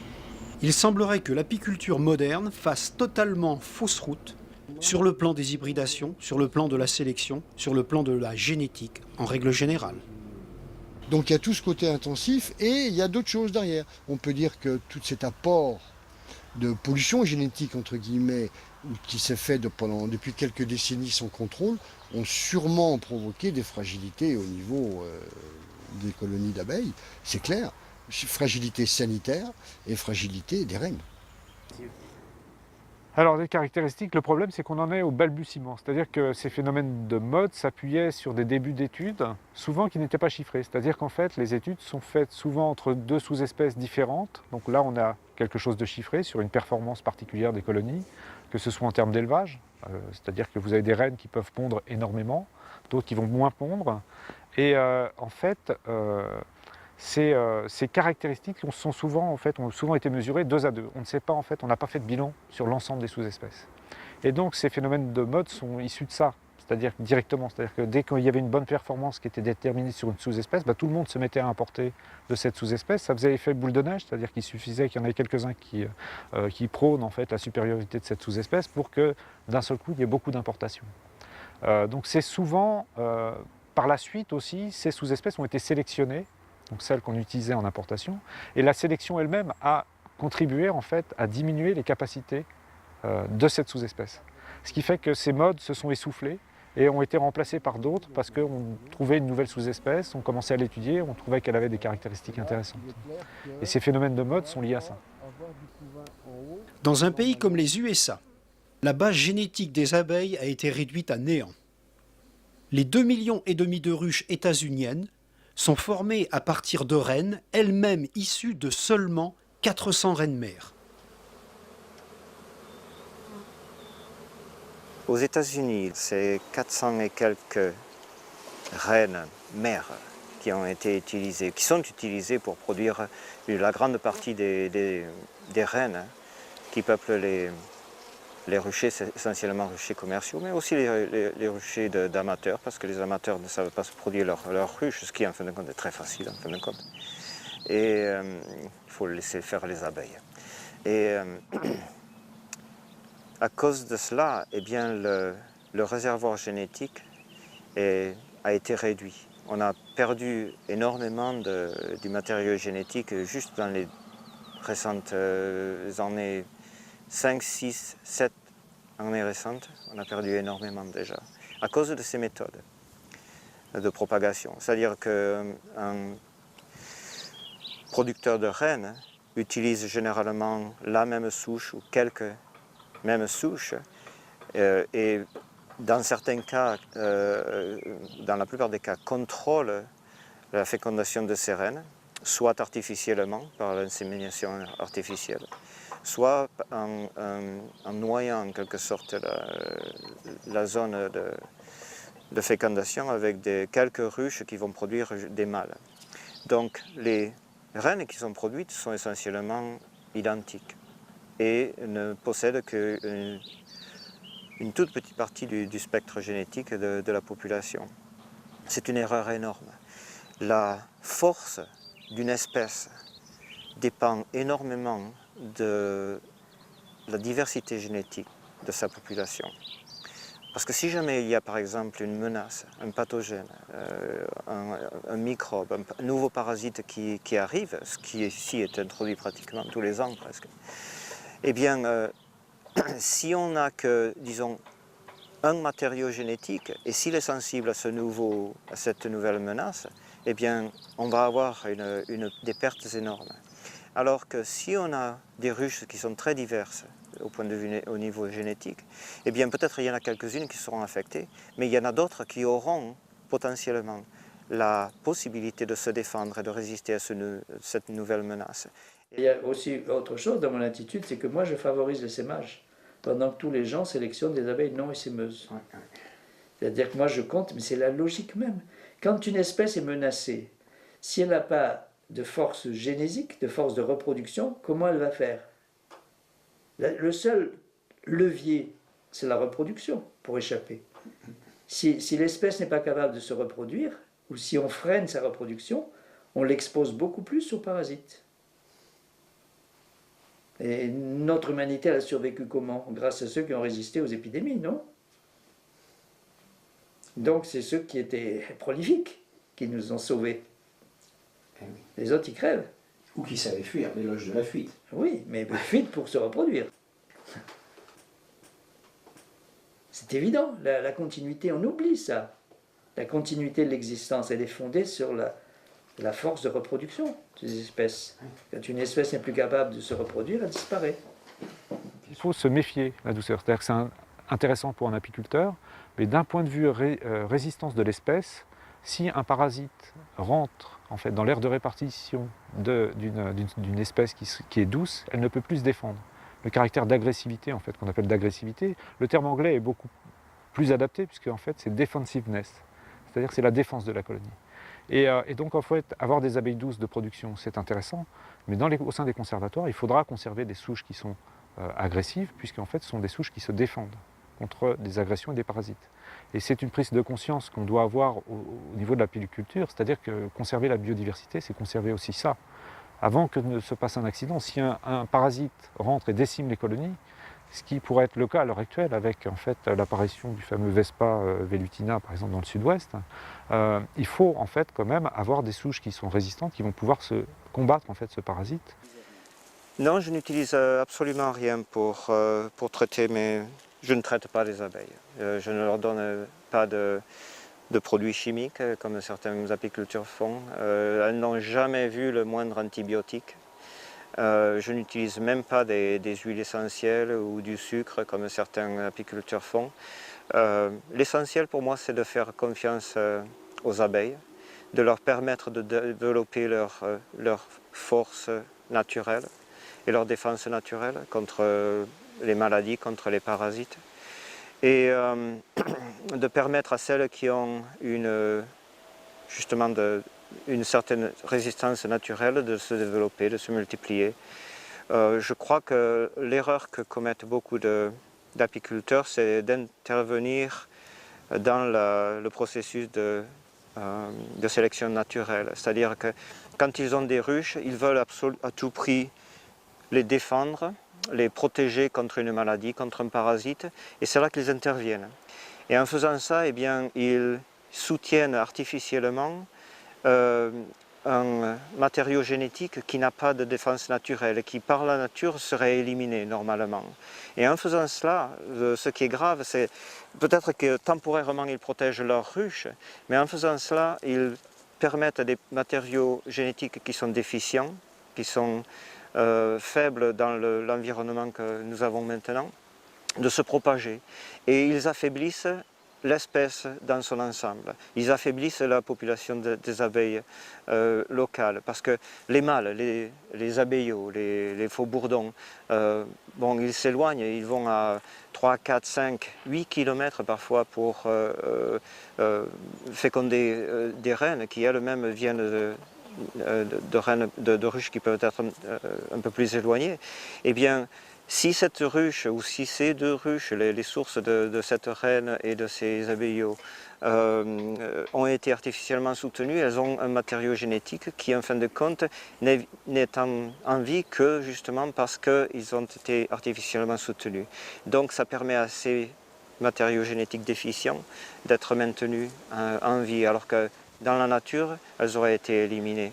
Il semblerait que l'apiculture moderne fasse totalement fausse route sur le plan des hybridations, sur le plan de la sélection, sur le plan de la génétique, en règle générale. Donc il y a tout ce côté intensif et il y a d'autres choses derrière. On peut dire que tout cet apport de pollution génétique, entre guillemets, qui s'est fait depuis quelques décennies sans contrôle, ont sûrement provoqué des fragilités au niveau des colonies d'abeilles, c'est clair. Fragilité sanitaire et fragilité des reines. Alors, des caractéristiques, le problème c'est qu'on en est au balbutiement, c'est-à-dire que ces phénomènes de mode s'appuyaient sur des débuts d'études, souvent qui n'étaient pas chiffrés, c'est-à-dire qu'en fait les études sont faites souvent entre deux sous-espèces différentes, donc là on a quelque chose de chiffré sur une performance particulière des colonies, que ce soit en termes d'élevage, c'est-à-dire que vous avez des reines qui peuvent pondre énormément, d'autres qui vont moins pondre, et en fait ces caractéristiques ont souvent été mesurées 2 à 2. On ne sait pas, en fait, on n'a pas fait de bilan sur l'ensemble des sous-espèces. Et donc ces phénomènes de mode sont issus de ça, c'est-à-dire directement. C'est-à-dire que dès qu'il y avait une bonne performance qui était déterminée sur une sous-espèce, tout le monde se mettait à importer de cette sous-espèce. Ça faisait effet boule de neige, c'est-à-dire qu'il suffisait qu'il y en ait quelques-uns qui prônent en fait la supériorité de cette sous-espèce pour que d'un seul coup il y ait beaucoup d'importations. Donc c'est souvent, par la suite aussi, ces sous-espèces ont été sélectionnées, donc celles qu'on utilisait en importation, et la sélection elle-même a contribué en fait à diminuer les capacités de cette sous-espèce. Ce qui fait que ces modes se sont essoufflés et ont été remplacés par d'autres parce qu'on trouvait une nouvelle sous-espèce, on commençait à l'étudier, on trouvait qu'elle avait des caractéristiques intéressantes. Et ces phénomènes de mode sont liés à ça. Dans un pays comme les USA, la base génétique des abeilles a été réduite à néant. Les 2,5 millions de ruches états-uniennes sont formées à partir de reines, elles-mêmes issues de seulement 400 reines mères. Aux États-Unis, c'est 400 et quelques reines mères qui ont été utilisées, qui sont utilisées pour produire la grande partie des reines qui peuplent les ruchers, c'est essentiellement ruchers commerciaux, mais aussi les ruchers d'amateurs, parce que les amateurs ne savent pas se produire leur ruche, ce qui en fin de compte est très facile en fin de compte. Et il faut laisser faire les abeilles. Et à cause de cela, eh bien, le réservoir génétique a été réduit. On a perdu énormément du matériau génétique juste dans les récentes années 5, 6, 7 années récentes, on a perdu énormément déjà, à cause de ces méthodes de propagation. C'est-à-dire qu'un producteur de reines utilise généralement la même souche ou quelques mêmes souches, et dans certains cas, dans la plupart des cas, contrôle la fécondation de ces reines, soit artificiellement, par l'insémination artificielle, soit en noyant en quelque sorte la zone de fécondation avec quelques ruches qui vont produire des mâles. Donc les reines qui sont produites sont essentiellement identiques et ne possèdent qu'une toute petite partie du spectre génétique de la population. C'est une erreur énorme. La force d'une espèce dépend énormément de la diversité génétique de sa population. Parce que si jamais il y a par exemple une menace, un pathogène, un microbe, un nouveau parasite qui arrive, ce qui ici est introduit pratiquement tous les ans presque, eh bien, si on n'a que, disons, un matériau génétique, et s'il est sensible à cette nouvelle menace, eh bien, on va avoir des pertes énormes. Alors que si on a des ruches qui sont très diverses au niveau génétique, eh bien peut-être il y en a quelques-unes qui seront affectées, mais il y en a d'autres qui auront potentiellement la possibilité de se défendre et de résister à cette nouvelle menace. Il y a aussi autre chose dans mon attitude, c'est que moi je favorise l'essaimage. pendant que tous les gens sélectionnent des abeilles non essaimeuses. C'est-à-dire que moi je compte, mais c'est la logique même. Quand une espèce est menacée, si elle n'a pas de force génésique, de force de reproduction, comment elle va faire? Le seul levier, c'est la reproduction pour échapper. Si l'espèce n'est pas capable de se reproduire, ou si on freine sa reproduction, on l'expose beaucoup plus aux parasites. Et notre humanité, elle a survécu comment? Grâce à ceux qui ont résisté aux épidémies, non? Donc c'est ceux qui étaient prolifiques qui nous ont sauvés. Les autres, ils crèvent. Ou qui savaient fuir, l'éloge de la fuite. Oui, mais fuite pour se reproduire. C'est évident, la continuité, on oublie ça. La continuité de l'existence, elle est fondée sur la force de reproduction des espèces. Quand une espèce n'est plus capable de se reproduire, elle disparaît. Il faut se méfier de la douceur. C'est-à-dire que c'est intéressant pour un apiculteur, mais d'un point de vue résistance de l'espèce, si un parasite rentre en fait, dans l'aire de répartition d'une espèce qui est douce, elle ne peut plus se défendre. Le caractère d'agressivité, en fait, qu'on appelle d'agressivité, le terme anglais est beaucoup plus adapté, puisque en fait, c'est defensiveness, c'est-à-dire que c'est la défense de la colonie. Et donc, en fait, avoir des abeilles douces de production, c'est intéressant, mais au sein des conservatoires, il faudra conserver des souches qui sont agressives, puisqu'en fait, ce sont des souches qui se défendent contre des agressions et des parasites. Et c'est une prise de conscience qu'on doit avoir au niveau de l'apiculture, c'est-à-dire que conserver la biodiversité, c'est conserver aussi ça. Avant que ne se passe un accident, si un parasite rentre et décime les colonies, ce qui pourrait être le cas à l'heure actuelle avec en fait, l'apparition du fameux Vespa velutina, par exemple dans le sud-ouest, il faut en fait quand même avoir des souches qui sont résistantes, qui vont pouvoir combattre en fait, ce parasite. Non, je n'utilise absolument rien pour traiter mes... Je ne traite pas les abeilles. Je ne leur donne pas de produits chimiques comme certains apiculteurs font. Elles n'ont jamais vu le moindre antibiotique. Je n'utilise même pas des huiles essentielles ou du sucre comme certains apiculteurs font. L'essentiel pour moi, c'est de faire confiance aux abeilles, de leur permettre de développer leur force naturelle et leur défense naturelle contre les maladies, contre les parasites, et de permettre à celles qui ont justement une certaine résistance naturelle de se développer, de se multiplier. Je crois que l'erreur que commettent beaucoup d'apiculteurs, c'est d'intervenir dans le processus de sélection naturelle. C'est-à-dire que quand ils ont des ruches, ils veulent à tout prix les défendre, les protéger contre une maladie, contre un parasite, et c'est là qu'ils interviennent. Et en faisant ça, eh bien, ils soutiennent artificiellement un matériau génétique qui n'a pas de défense naturelle, qui par la nature serait éliminé normalement. Et en faisant cela, ce qui est grave, c'est peut-être que temporairement ils protègent leurs ruches, mais en faisant cela, ils permettent à des matériaux génétiques qui sont déficients, qui sont faibles dans l'environnement que nous avons maintenant, de se propager. Et ils affaiblissent l'espèce dans son ensemble. Ils affaiblissent la population des abeilles locales, parce que les mâles, les abeillots, les faux-bourdons, bon, ils s'éloignent, ils vont à 3, 4, 5, 8 km parfois pour féconder des reines qui elles-mêmes viennent de ruches qui peuvent être un peu plus éloignées. Eh bien, si cette ruche, ou si ces deux ruches, les sources de cette reine et de ces abeillots, ont été artificiellement soutenues, elles ont un matériau génétique qui, en fin de compte, n'est en vie que justement parce qu'ils ont été artificiellement soutenus. Donc ça permet à ces matériaux génétiques déficients d'être maintenus en vie, alors que dans la nature, elles auraient été éliminées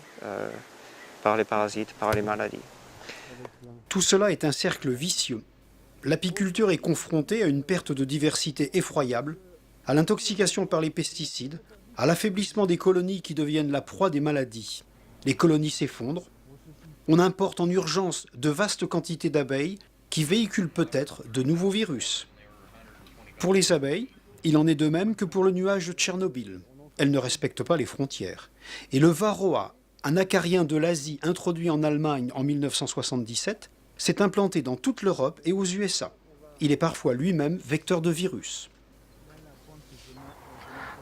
par les parasites, par les maladies. Tout cela est un cercle vicieux. L'apiculture est confrontée à une perte de diversité effroyable, à l'intoxication par les pesticides, à l'affaiblissement des colonies qui deviennent la proie des maladies. Les colonies s'effondrent. On importe en urgence de vastes quantités d'abeilles qui véhiculent peut-être de nouveaux virus. Pour les abeilles, il en est de même que pour le nuage de Tchernobyl. Elles ne respectent pas les frontières. Et le varroa, un acarien de l'Asie introduit en Allemagne en 1977, s'est implanté dans toute l'Europe et aux USA. il est parfois lui-même vecteur de virus.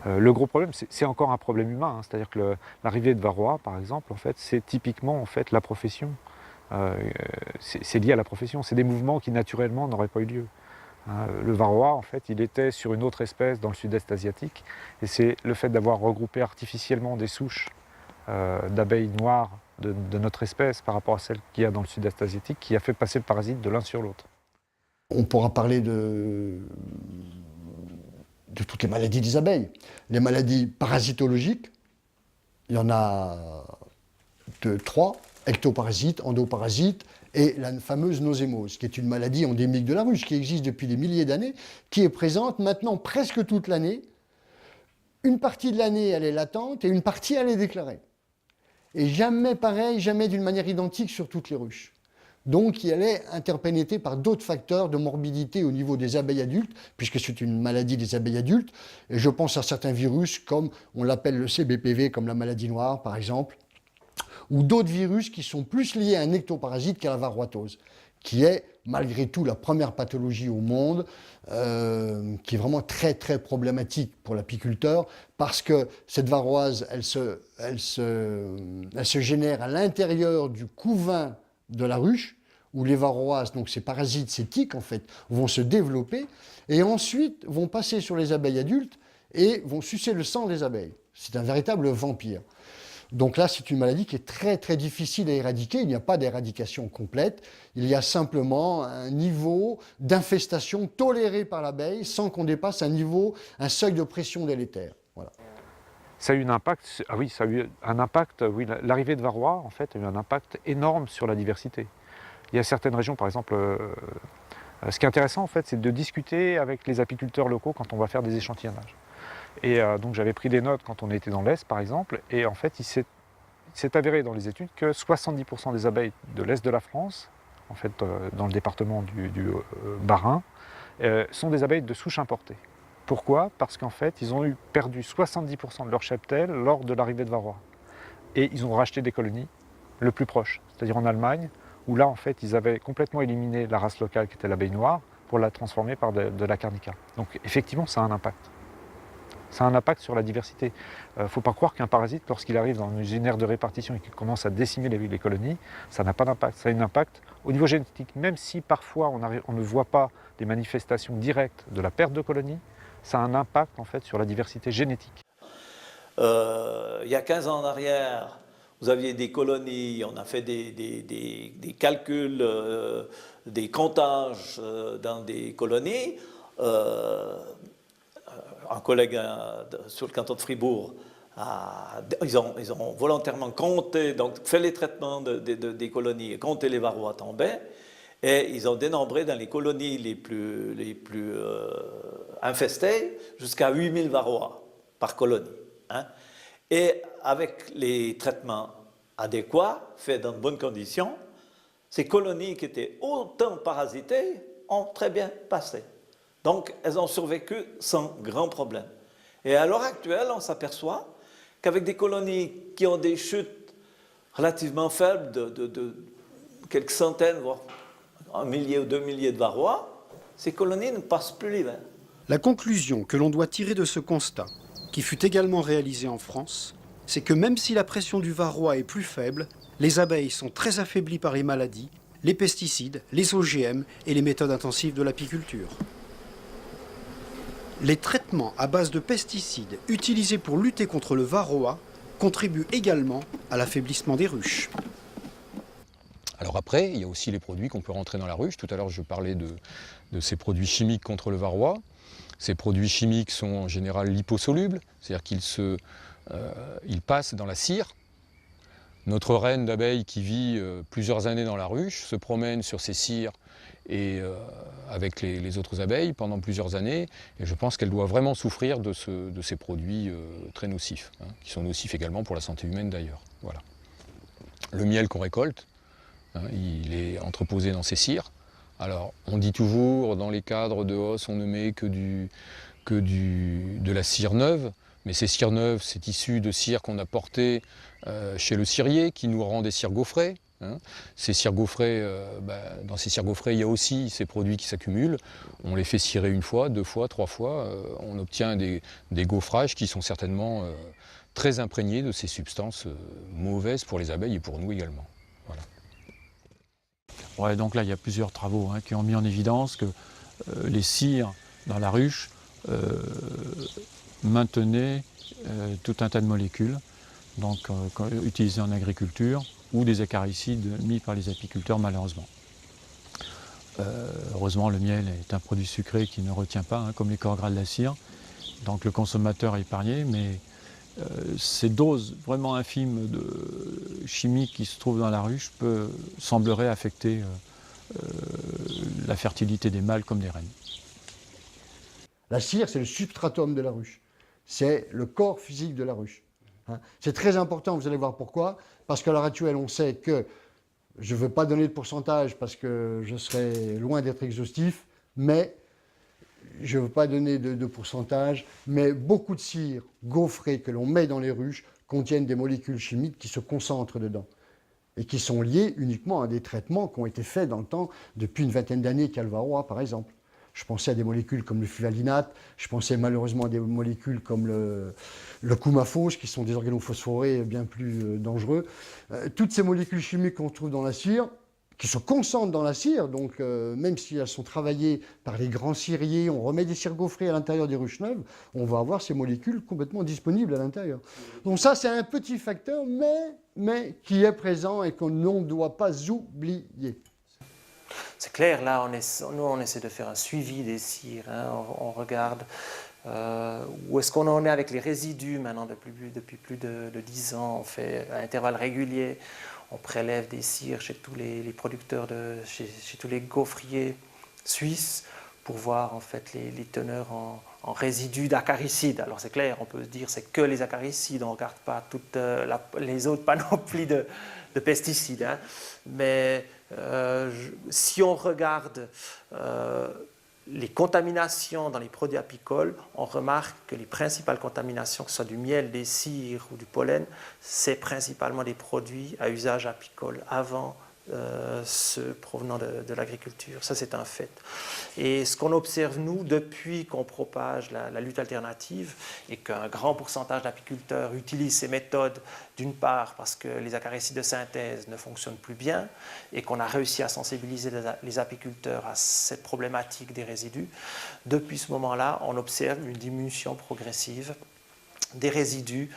Le gros problème, c'est encore un problème humain, hein. C'est-à-dire que l'arrivée de varroa, par exemple, en fait, c'est typiquement en fait, la profession. C'est lié à la profession, c'est des mouvements qui naturellement n'auraient pas eu lieu. Le varroa, en fait, il était sur une autre espèce dans le sud-est asiatique, et c'est le fait d'avoir regroupé artificiellement des souches d'abeilles noires de notre espèce par rapport à celles qu'il y a dans le sud-est asiatique qui a fait passer le parasite de l'un sur l'autre. On pourra parler de toutes les maladies des abeilles. Les maladies parasitologiques, il y en a 3, ectoparasites, endoparasites, et la fameuse nosémose, qui est une maladie endémique de la ruche, qui existe depuis des milliers d'années, qui est présente maintenant presque toute l'année. Une partie de l'année, elle est latente, et une partie, elle est déclarée. Et jamais pareil, jamais d'une manière identique sur toutes les ruches. Donc, elle est interpénétrée par d'autres facteurs de morbidité au niveau des abeilles adultes, puisque c'est une maladie des abeilles adultes. Et je pense à certains virus, comme on l'appelle le CBPV, comme la maladie noire, par exemple, ou d'autres virus qui sont plus liés à un ectoparasite qu'à la varroatose, qui est malgré tout la première pathologie au monde, qui est vraiment très très problématique pour l'apiculteur, parce que cette varroise, elle se génère à l'intérieur du couvain de la ruche, où les varroises, donc ces parasites, ces tiques en fait, vont se développer, et ensuite vont passer sur les abeilles adultes et vont sucer le sang des abeilles. C'est un véritable vampire. Donc là, c'est une maladie qui est très très difficile à éradiquer. Il n'y a pas d'éradication complète. Il y a simplement un niveau d'infestation toléré par l'abeille sans qu'on dépasse un seuil de pression délétère. Voilà. Ça a eu un impact, oui, l'arrivée de varroa, en fait, a eu un impact énorme sur la diversité. Il y a certaines régions, par exemple, ce qui est intéressant, en fait, c'est de discuter avec les apiculteurs locaux quand on va faire des échantillonnages. Et donc j'avais pris des notes quand on était dans l'Est, par exemple, et en fait, il s'est avéré dans les études que 70% des abeilles de l'Est de la France, en fait, dans le département du Bas-Rhin, sont des abeilles de souche importée. Pourquoi? Parce qu'en fait, ils ont perdu 70% de leur cheptel lors de l'arrivée de varroa. Et ils ont racheté des colonies le plus proche, c'est-à-dire en Allemagne, où là, en fait, ils avaient complètement éliminé la race locale qui était l'abeille noire pour la transformer par de la carnica. Donc effectivement, ça a un impact. Ça a un impact sur la diversité. Il ne faut pas croire qu'un parasite, lorsqu'il arrive dans une aire de répartition et qu'il commence à décimer les colonies, ça n'a pas d'impact. Ça a un impact au niveau génétique, même si parfois on ne voit pas des manifestations directes de la perte de colonies, ça a un impact en fait sur la diversité génétique. Il y a 15 ans en arrière, vous aviez des colonies, on a fait des calculs, des comptages dans des colonies. Un collègue sur le canton de Fribourg, ils ont volontairement compté, donc fait les traitements des colonies, compté les varroas tombés, et ils ont dénombré dans les colonies les plus infestées jusqu'à 8000 varroas par colonie. Hein. Et avec les traitements adéquats, faits dans de bonnes conditions, ces colonies qui étaient autant parasitées ont très bien passé. Donc, elles ont survécu sans grand problème. Et à l'heure actuelle, on s'aperçoit qu'avec des colonies qui ont des chutes relativement faibles de quelques centaines, voire un millier ou 2 milliers de varroas, ces colonies ne passent plus l'hiver. La conclusion que l'on doit tirer de ce constat, qui fut également réalisé en France, c'est que même si la pression du varroa est plus faible, les abeilles sont très affaiblies par les maladies, les pesticides, les OGM et les méthodes intensives de l'apiculture. Les traitements à base de pesticides utilisés pour lutter contre le varroa contribuent également à l'affaiblissement des ruches. Alors après, il y a aussi les produits qu'on peut rentrer dans la ruche. Tout à l'heure, je parlais de ces produits chimiques contre le varroa. Ces produits chimiques sont en général liposolubles, c'est-à-dire qu'ils passent dans la cire. Notre reine d'abeille qui vit plusieurs années dans la ruche se promène sur ces cires et avec les autres abeilles pendant plusieurs années, et je pense qu'elle doit vraiment souffrir de ces produits très nocifs, hein, qui sont nocifs également pour la santé humaine d'ailleurs. Voilà. Le miel qu'on récolte, hein, il est entreposé dans ces cires. Alors, on dit toujours, dans les cadres de hausse, on ne met que de la cire neuve, mais ces cires neuves, c'est issu de cire qu'on a portées chez le cirier, qui nous rend des cires gaufrées. hein. Ces cires gaufrées, dans ces cires gaufrées, il y a aussi ces produits qui s'accumulent. On les fait cirer 1 fois, 2 fois, 3 fois. On obtient des gaufrages qui sont certainement très imprégnés de ces substances mauvaises pour les abeilles et pour nous également. Voilà. Ouais, donc là, il y a plusieurs travaux qui ont mis en évidence que les cires dans la ruche maintenaient tout un tas de molécules donc, utilisées en agriculture ou des acaricides mis par les apiculteurs malheureusement. Heureusement, le miel est un produit sucré qui ne retient pas, comme les corps gras de la cire, donc le consommateur est épargné, mais ces doses vraiment infimes de chimie qui se trouvent dans la ruche sembleraient affecter la fertilité des mâles comme des reines. La cire, c'est le substratum de la ruche. C'est le corps physique de la ruche. C'est très important, vous allez voir pourquoi. Parce qu'à l'heure actuelle, on sait que, je ne veux pas donner de pourcentage parce que je serais loin d'être exhaustif, mais je ne veux pas donner de pourcentage, mais beaucoup de cires gaufrées que l'on met dans les ruches contiennent des molécules chimiques qui se concentrent dedans et qui sont liées uniquement à des traitements qui ont été faits dans le temps depuis une vingtaine d'années qu'à le Varroa, par exemple. Je pensais à des molécules comme le fluvalinate, je pensais malheureusement à des molécules comme le coumaphos, qui sont des organophosphorés bien plus dangereux. Toutes ces molécules chimiques qu'on trouve dans la cire, qui se concentrent dans la cire, donc même si elles sont travaillées par les grands ciriers, on remet des cires gaufrées à l'intérieur des ruches neuves, on va avoir ces molécules complètement disponibles à l'intérieur. Donc ça, c'est un petit facteur, mais qui est présent et qu'on ne doit pas oublier. C'est clair, là, nous, on essaie de faire un suivi des cires. On regarde où est-ce qu'on en est avec les résidus maintenant depuis plus de 10 ans. On fait à intervalles réguliers. On prélève des cires chez tous les producteurs, chez tous les gaufriers suisses pour voir en fait les teneurs en résidus d'acaricides. Alors c'est clair, on peut se dire c'est que les acaricides, on ne regarde pas toutes les autres panoplies de pesticides. Mais si on regarde les contaminations dans les produits apicoles, on remarque que les principales contaminations, que ce soit du miel, des cires ou du pollen, c'est principalement des produits à usage apicole avant ceux provenant de l'agriculture. Ça, c'est un fait. Et ce qu'on observe, nous, depuis qu'on propage la lutte alternative et qu'un grand pourcentage d'apiculteurs utilisent ces méthodes, d'une part parce que les acaricides de synthèse ne fonctionnent plus bien et qu'on a réussi à sensibiliser les apiculteurs à cette problématique des résidus, depuis ce moment-là, on observe une diminution progressive des résidus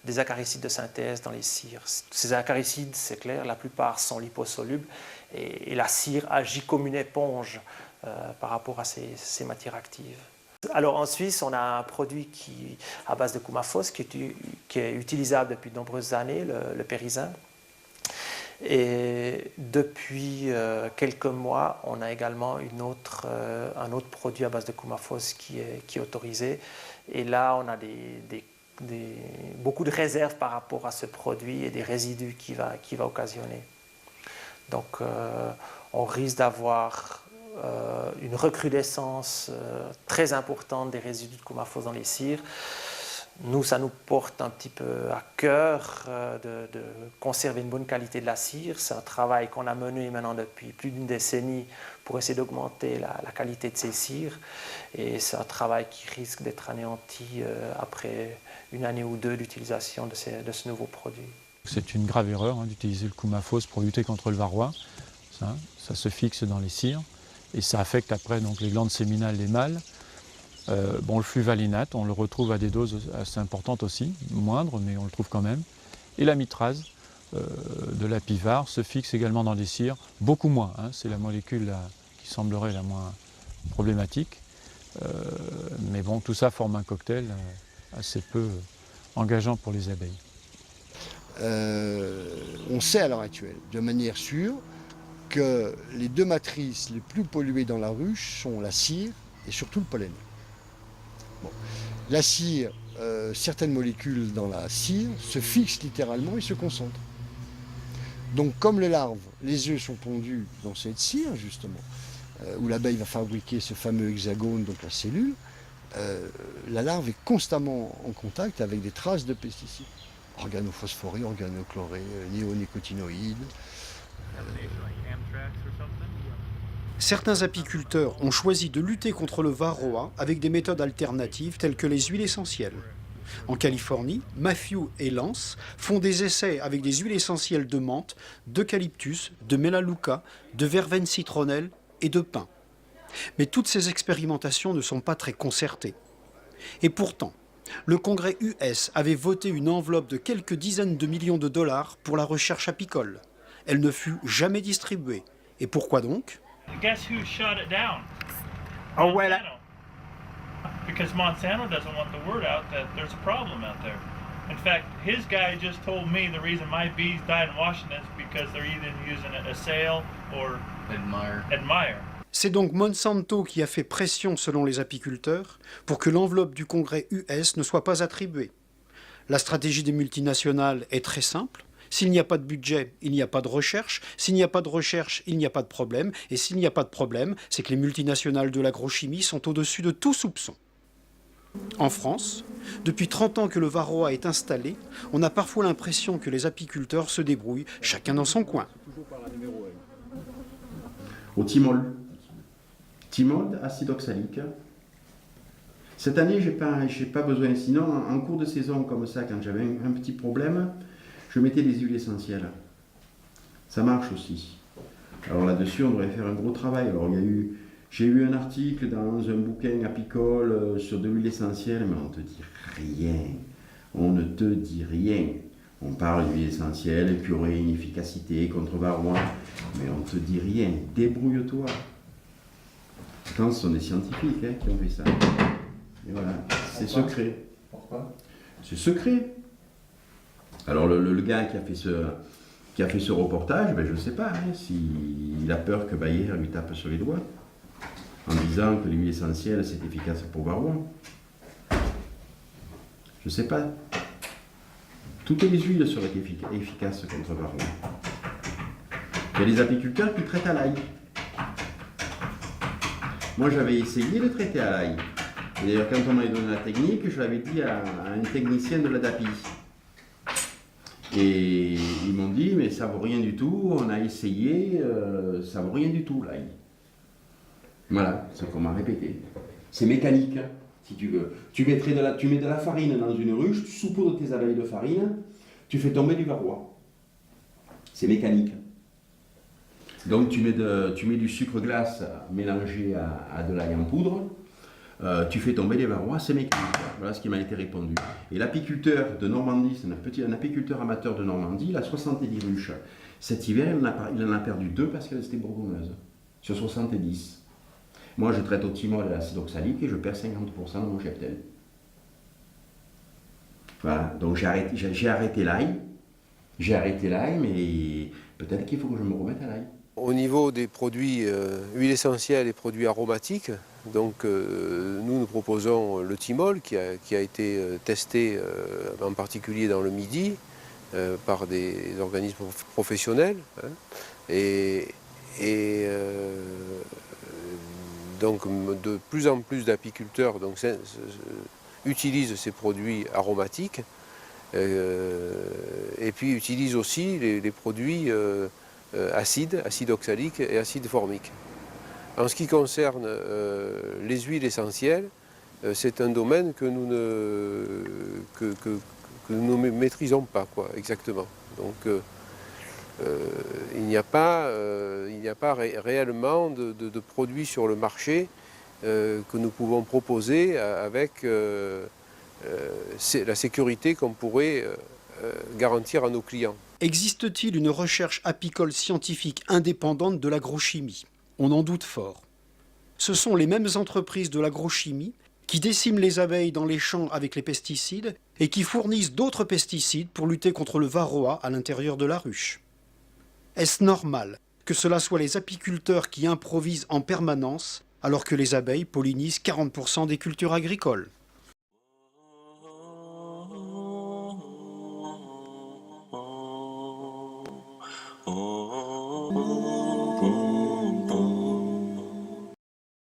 des acaricides de synthèse dans les cires. Ces acaricides, c'est clair, la plupart sont liposolubles et la cire agit comme une éponge par rapport à ces matières actives. Alors en Suisse, on a un produit à base de coumaphos qui est utilisable depuis de nombreuses années, le Périzin. Et depuis quelques mois, on a également un autre produit à base de coumaphos qui est autorisé. Et là, on a beaucoup de réserves par rapport à ce produit et des résidus qu'il va occasionner. Donc, on risque d'avoir une recrudescence très importante des résidus de coumaphos dans les cires. Nous, ça nous porte un petit peu à cœur de conserver une bonne qualité de la cire. C'est un travail qu'on a mené maintenant depuis plus d'une décennie pour essayer d'augmenter la qualité de ces cires. Et c'est un travail qui risque d'être anéanti après une année ou deux d'utilisation de ce nouveau produit. C'est une grave erreur d'utiliser le coumaphos pour lutter contre le varroa. Ça se fixe dans les cires et ça affecte après donc, les glandes séminales des mâles. Le fluvalinate, on le retrouve à des doses assez importantes aussi, moindres, mais on le trouve quand même. Et la mitrase de l'apivare se fixe également dans les cires, beaucoup moins. C'est la molécule qui semblerait la moins problématique. Mais bon, tout ça forme un cocktail assez peu engageant pour les abeilles. On sait à l'heure actuelle, de manière sûre, que les deux matrices les plus polluées dans la ruche sont la cire et surtout le pollen. Bon. La cire, certaines molécules dans la cire se fixent littéralement et se concentrent. Donc comme les larves, les œufs sont pondus dans cette cire justement, où l'abeille va fabriquer ce fameux hexagone, donc la cellule, la larve est constamment en contact avec des traces de pesticides. Organophosphorés, organochlorés, néonicotinoïdes. Certains apiculteurs ont choisi de lutter contre le varroa avec des méthodes alternatives telles que les huiles essentielles. En Californie, Matthew et Lance font des essais avec des huiles essentielles de menthe, d'eucalyptus, de mélaleuca, de verveine citronnelle et de pin. Mais toutes ces expérimentations ne sont pas très concertées. Et pourtant, le Congrès US avait voté une enveloppe de quelques dizaines de millions de dollars pour la recherche apicole. Elle ne fut jamais distribuée. Et pourquoi donc ? Guess who shut it down? Oh, well, Monsanto. Because Monsanto doesn't want the word out that there's a problem out there. In fact, his guy just told me the reason my bees died in Washington is because they're either using a sale or admire. C'est donc Monsanto qui a fait pression, selon les apiculteurs, pour que l'enveloppe du Congrès US ne soit pas attribuée. La stratégie des multinationales est très simple. S'il n'y a pas de budget, il n'y a pas de recherche. S'il n'y a pas de recherche, il n'y a pas de problème. Et s'il n'y a pas de problème, c'est que les multinationales de l'agrochimie sont au-dessus de tout soupçon. En France, depuis 30 ans que le varroa est installé, on a parfois l'impression que les apiculteurs se débrouillent, chacun dans son coin. Au thymol. Thymol, acide oxalique. Cette année, j'ai pas besoin. Sinon, en cours de saison comme ça, quand j'avais un petit problème, je mettais des huiles essentielles. Ça marche aussi. Alors là-dessus, on devrait faire un gros travail. Alors j'ai eu un article dans un bouquin apicole sur de l'huile essentielle, mais on ne te dit rien. On ne te dit rien. On parle d'huile essentielle, épurée, inefficacité, contre varroa, mais on ne te dit rien. Débrouille-toi. Pourtant, ce sont des scientifiques qui ont fait ça. Et voilà, c'est secret. Pourquoi ? C'est secret. Alors le gars qui a fait ce reportage, ben, je ne sais pas s'il a peur que Bayer lui tape sur les doigts en disant que l'huile essentielle c'est efficace pour varroa. Je ne sais pas. Toutes les huiles seraient efficaces contre varroa. Il y a des apiculteurs qui traitent à l'ail. Moi j'avais essayé de traiter à l'ail. Et d'ailleurs quand on m'avait donné la technique, je l'avais dit à un technicien de l'ADAPI. Et ils m'ont dit, mais ça vaut rien du tout, on a essayé, ça vaut rien du tout l'ail. Voilà, c'est ce qu'on m'a répété. C'est mécanique, si tu veux. Tu mets de la farine dans une ruche, tu saupoudres tes abeilles de farine, tu fais tomber du varroa. C'est mécanique. Donc tu mets du sucre glace mélangé à de l'ail en poudre, tu fais tomber les varrois, c'est mécanique. Voilà ce qui m'a été répondu. Et l'apiculteur de Normandie, c'est un apiculteur amateur de Normandie, il a 70 ruches. Cet hiver, il en a perdu 2 parce qu'elles étaient bourgonneuses, sur 70. Moi, je traite au thymol et à l'acide oxalique et je perds 50% de mon cheptel. Voilà, donc j'ai arrêté l'ail. J'ai arrêté l'ail, mais peut-être qu'il faut que je me remette à l'ail. Au niveau des produits huiles essentielles et produits aromatiques, donc nous proposons le thymol qui a été testé en particulier dans le Midi par des organismes professionnels. Donc de plus en plus d'apiculteurs utilisent ces produits aromatiques et puis utilisent aussi les produits acide oxalique et acide formique. En ce qui concerne les huiles essentielles, c'est un domaine que nous ne maîtrisons pas, exactement. Donc il n'y a pas réellement de produits sur le marché que nous pouvons proposer avec la sécurité qu'on pourrait garantir à nos clients. Existe-t-il une recherche apicole scientifique indépendante de l'agrochimie ? On en doute fort. Ce sont les mêmes entreprises de l'agrochimie qui déciment les abeilles dans les champs avec les pesticides et qui fournissent d'autres pesticides pour lutter contre le varroa à l'intérieur de la ruche. Est-ce normal que cela soit les apiculteurs qui improvisent en permanence alors que les abeilles pollinisent 40% des cultures agricoles ? Oh